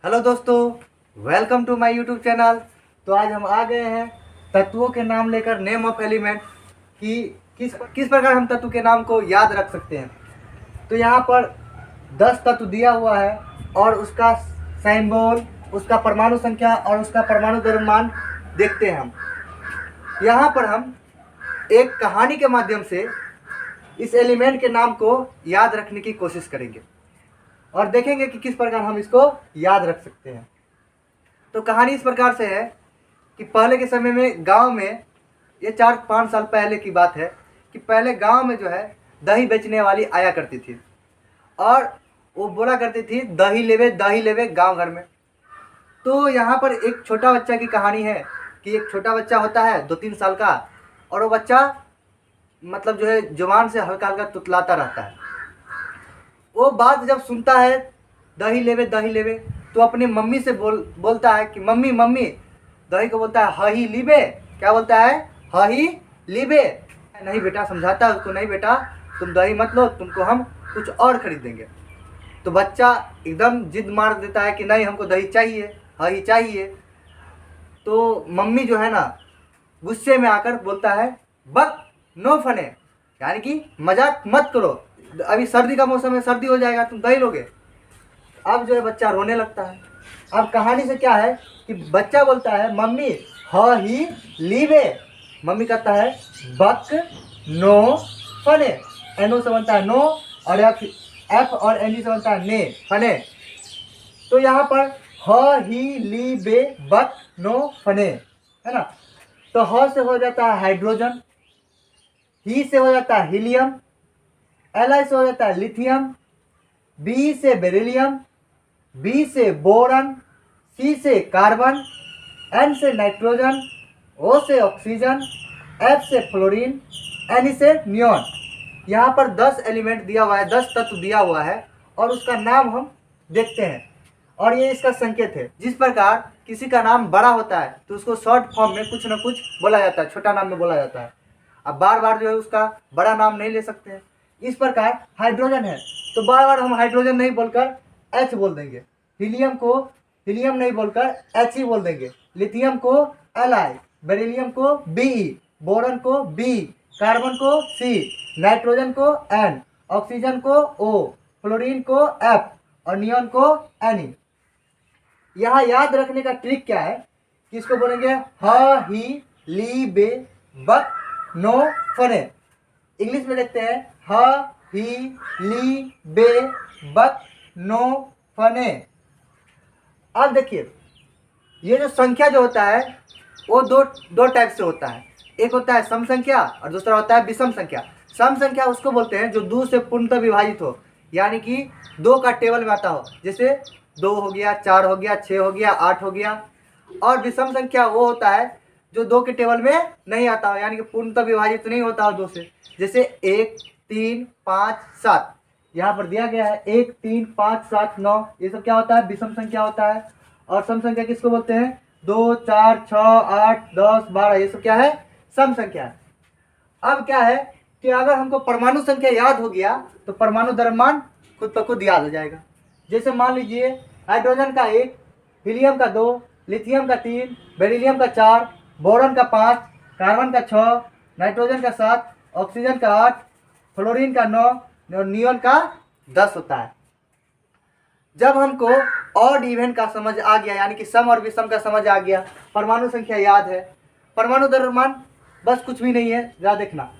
Hello दोस्तों, welcome to my YouTube channel. तो आज हम आ गए हैं तत्वों के नाम लेकर, नेम ऑफ एलिमेंट कि किस प्रकार हम तत्व के नाम को याद रख सकते हैं। तो यहाँ पर 10 तत्व दिया हुआ है और उसका सिंबल, उसका परमाणु संख्या और उसका परमाणु द्रव्यमान देखते हैं हम। यहाँ पर हम एक कहानी के माध्यम से इस एलिमेंट के नाम को याद रखने की कोशिश करेंगे और देखेंगे कि किस प्रकार हम इसको याद रख सकते हैं। तो कहानी इस प्रकार से है कि पहले के समय में गांव में, ये 4-5 साल पहले की बात है, कि पहले गांव में जो है दही बेचने वाली आया करती थी और वो बोला करती थी दही लेवे गांव घर में। तो यहाँ पर एक छोटा बच्चा की कहानी है कि एक छोटा बच्चा होता है 2-3 साल का, और वो बच्चा मतलब जो है जुबान से हल्का हल्का तुतलाता रहता है। वो बात जब सुनता है दही लेवे, तो अपनी मम्मी से बोलता है कि मम्मी मम्मी, दही को बोलता है हही लीबे। क्या बोलता है? हही लीबे। नहीं बेटा, समझाता है उसको, नहीं बेटा तुम दही मत लो, तुमको हम कुछ और खरीद देंगे। तो बच्चा एकदम जिद मार देता है कि नहीं, हमको दही चाहिए, हही चाहिए। तो मम्मी जो है ना, गुस्से में आकर बोलता है बक नो फने, यानी कि मजाक मत करो, अभी सर्दी का मौसम है, सर्दी हो जाएगा, तुम दही लोगे। अब जो है बच्चा रोने लगता है। अब कहानी से क्या है कि बच्चा बोलता है मम्मी ही लीवे। मम्मी कहता है बक नो फने। एनो से बनता है नो और एफ और एन से बनता है ने, फने। तो यहाँ पर ही लीवे बक नो फने है ना। तो से हो जाता है हाइड्रोजन, ही से हो जाता है हीलियम, एल से हो जाता है लिथियम, बी से बेरिलियम, बी से बोरन, सी से कार्बन, एन से नाइट्रोजन, ओ से ऑक्सीजन, एफ से फ्लोरीन, एन से नियॉन। यहाँ पर 10 एलिमेंट दिया हुआ है, 10 तत्व दिया हुआ है और उसका नाम हम देखते हैं और ये इसका संकेत है। जिस प्रकार किसी का नाम बड़ा होता है तो उसको शॉर्ट फॉर्म में कुछ न कुछ बोला जाता है, छोटा नाम में बोला जाता है। अब बार बार जो है उसका बड़ा नाम नहीं ले सकते हैं। इस प्रकार हाइड्रोजन है तो बार बार हम हाइड्रोजन नहीं बोलकर एच बोल देंगे, हीलियम को हीलियम नहीं बोलकर एच ही बोल देंगे, लिथियम को एल आई, बेरिलियम को बी, बोरन को बी, कार्बन को सी, नाइट्रोजन को एन, ऑक्सीजन को ओ, फ्लोरीन को एफ और नियॉन को एन। यहाँ याद रखने का ट्रिक क्या है कि इसको बोलेंगे ही ली बे बक नो फने। इंग्लिश में देखते हैं ही ली बे बक नो फने। अब देखिए, ये जो संख्या जो होता है वो दो टाइप से होता है। एक होता है सम संख्या और दूसरा होता है विषम संख्या। सम संख्या उसको बोलते हैं जो 2 से पूर्णतः विभाजित हो, यानी कि 2 का टेबल में आता हो, जैसे 2 हो गया, 4 हो गया, 6 हो गया, 8 हो गया। और विषम संख्या वो होता है जो 2 के टेबल में नहीं आता हो, यानी कि पूर्णतः विभाजित नहीं होता हो 2 से, जैसे 1, 3, 5, 7। यहाँ पर दिया गया है 1, 3, 5, 7, 9, ये सब क्या होता है? विषम संख्या होता है। और सम संख्या किसको बोलते हैं? 2, 4, 6, 8, 10, 12, ये सब क्या है? सम संख्या है। अब क्या है कि अगर हमको परमाणु संख्या याद हो गया तो परमाणु द्रव्यमान खुद ब खुद याद हो जाएगा। जैसे मान लीजिए हाइड्रोजन का 1, हीलियम का 2, लिथियम का 3, बेरिलियम का 4, बोरन का 5, कार्बन का 6, नाइट्रोजन का 7, ऑक्सीजन का 8, फ्लोरीन का 9 और नियॉन का 10 होता है। जब हमको ऑड इवन का समझ आ गया, यानी कि सम और विषम का समझ आ गया, परमाणु संख्या याद है, परमाणु द्रव्यमान बस कुछ भी नहीं है, जरा देखना।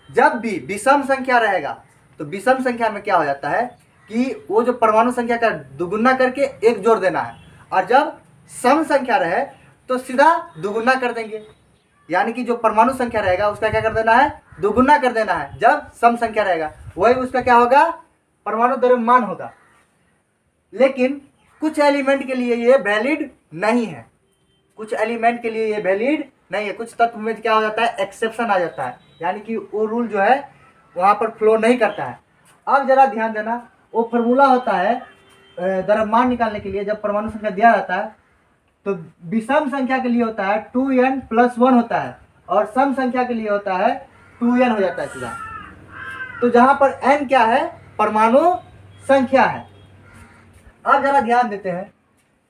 जब भी विषम संख्या रहेगा तो विषम संख्या में क्या हो जाता है कि वो जो परमाणु संख्या का दुगुना करके 1 जोड़ देना है, और जब सम संख्या रहे तो सीधा दुगुना कर देंगे, यानी कि जो परमाणु संख्या रहेगा उसका क्या कर देना है? दुगुना कर देना है। जब सम संख्या रहेगा वही उसका क्या होगा? परमाणु द्रव्यमान होगा। लेकिन कुछ एलिमेंट के लिए ये वैलिड नहीं है, कुछ एलिमेंट के लिए ये वैलिड नहीं है। कुछ तत्व में क्या हो जाता है? एक्सेप्शन आ जाता है, यानी कि वो रूल जो है वहाँ पर फ्लो नहीं करता है। अब जरा ध्यान देना, वो फॉर्मूला होता है द्रव्यमान निकालने के लिए। जब परमाणु संख्या दिया जाता है तो विषम संख्या के लिए होता है 2n+1 होता है और सम संख्या के लिए होता है 2n हो जाता है सीधा। तो जहाँ पर n क्या है? परमाणु संख्या है। अब जरा ध्यान देते हैं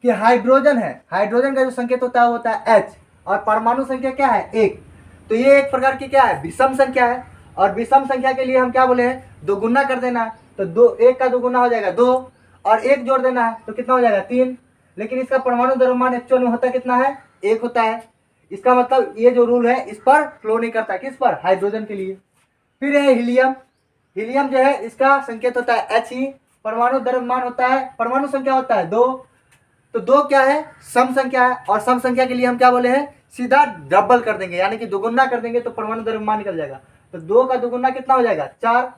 कि हाइड्रोजन है, हाइड्रोजन का जो संकेत होता है वो होता है H, और परमाणु संख्या क्या है 1। तो ये एक प्रकार की क्या है, विषम संख्या है। और विषम संख्या के लिए हम क्या बोले हैं, दोगुना कर देना है। तो दो, एक का दोगुना हो जाएगा 2, और एक जोड़ देना है तो कितना हो जाएगा 3। लेकिन इसका परमाणु द्रव्यमान एक्चुअल में होता कितना है, 1 होता है। इसका मतलब ये जो रूल है इस पर फ्लो नहीं करता, किस पर, हाइड्रोजन के लिए। फिर है हीलियम। हीलियम जो है इसका संकेत होता है He, परमाणु द्रव्यमान होता है, परमाणु संख्या होता है 2। तो 2 क्या है, सम संख्या है, और सम संख्या के लिए हम क्या बोले हैं, सीधा डबल कर देंगे, यानी कि दोगुना कर देंगे तो परमाणु द्रव्यमान निकल जाएगा। तो 2 का दोगुना कितना हो जाएगा 4,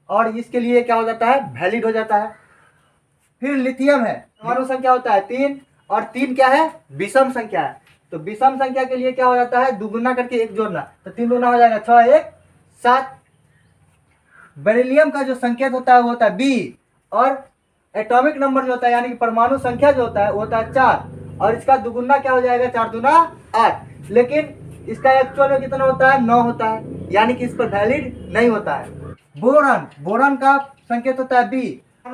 और इसके लिए क्या हो जाता है, वैलिड हो जाता है। फिर लिथियम है, परमाणु संख्या होता है 3, और 3 क्या है, विषम संख्या है। तो विषम संख्या के लिए क्या हो जाता है, दुगुना करके 1 जोड़ना, तो 3 दूना हो जाएगा 6, 1 7। बेरिलियम का जो संकेत होता है वो होता है B, और एटॉमिक नंबर जो होता है यानी कि परमाणु संख्या जो होता है वो होता है 4, और इसका दुगुना क्या हो जाएगा, 4 दूना 8। लेकिन इसका एक्चुअल में कितना होता है, 9 होता है, यानी कि इस पर वैलिड नहीं होता है। बोरॉन, बोरॉन का संकेत होता है B,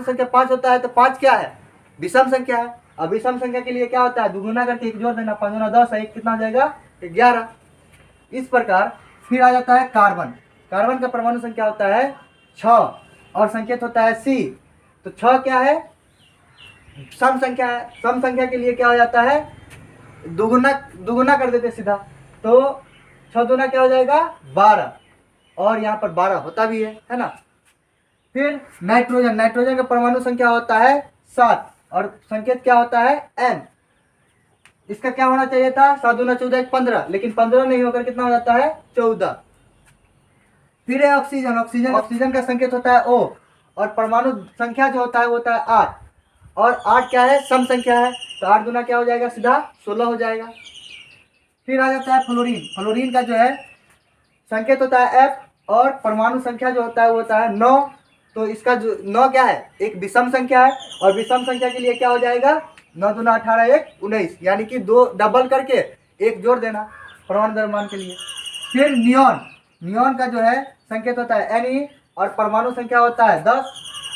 संख्या 5 होता है। तो 5 क्या है, विषम संख्या है, और विषम संख्या के लिए क्या होता है, दुगुना करके 1 जोड़ देना, 5 दूना 10 है, 1 कितना हो जाएगा 11। इस प्रकार फिर आ जाता है कार्बन। कार्बन का परमाणु संख्या होता है 6, और संकेत होता है C। तो 6 क्या है, सम संख्या है, सम संख्या के लिए क्या हो जाता है, दुगुना कर देते सीधा, तो 6 दूना क्या हो जाएगा 12, और यहाँ पर 12 होता भी है ना। फिर नाइट्रोजन, नाइट्रोजन का परमाणु संख्या होता है 7, और संकेत क्या होता है N। इसका क्या होना चाहिए था, 7 दूना 14 15, लेकिन 15 नहीं होकर कितना हो जाता है 14। फिर है ऑक्सीजन। ऑक्सीजन का संकेत होता है O, और परमाणु संख्या जो होता है वो होता है 8, और 8 क्या है, सम संख्या है, तो 8 दूना क्या हो जाएगा, सीधा 16 हो जाएगा। फिर आ जाता है फ्लोरीन। फ्लोरीन का जो है संकेत होता है F, और परमाणु संख्या जो होता है वो होता है 9। तो इसका जो 9 क्या है, एक विषम संख्या है, और विषम संख्या के लिए क्या हो जाएगा, 9 दूना 18 1 19, यानी कि 2 डबल करके 1 जोड़ देना परमाणु द्रव्यमान के लिए। फिर नियॉन, नियॉन का जो है संकेत होता है Ne, और परमाणु संख्या होता है 10,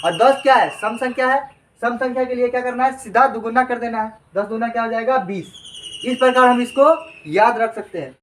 और 10 क्या है, सम संख्या है। सम संख्या के लिए क्या करना है, सीधा दुगुना कर देना है, 10 दूना क्या हो जाएगा 20। इस प्रकार हम इसको याद रख सकते हैं।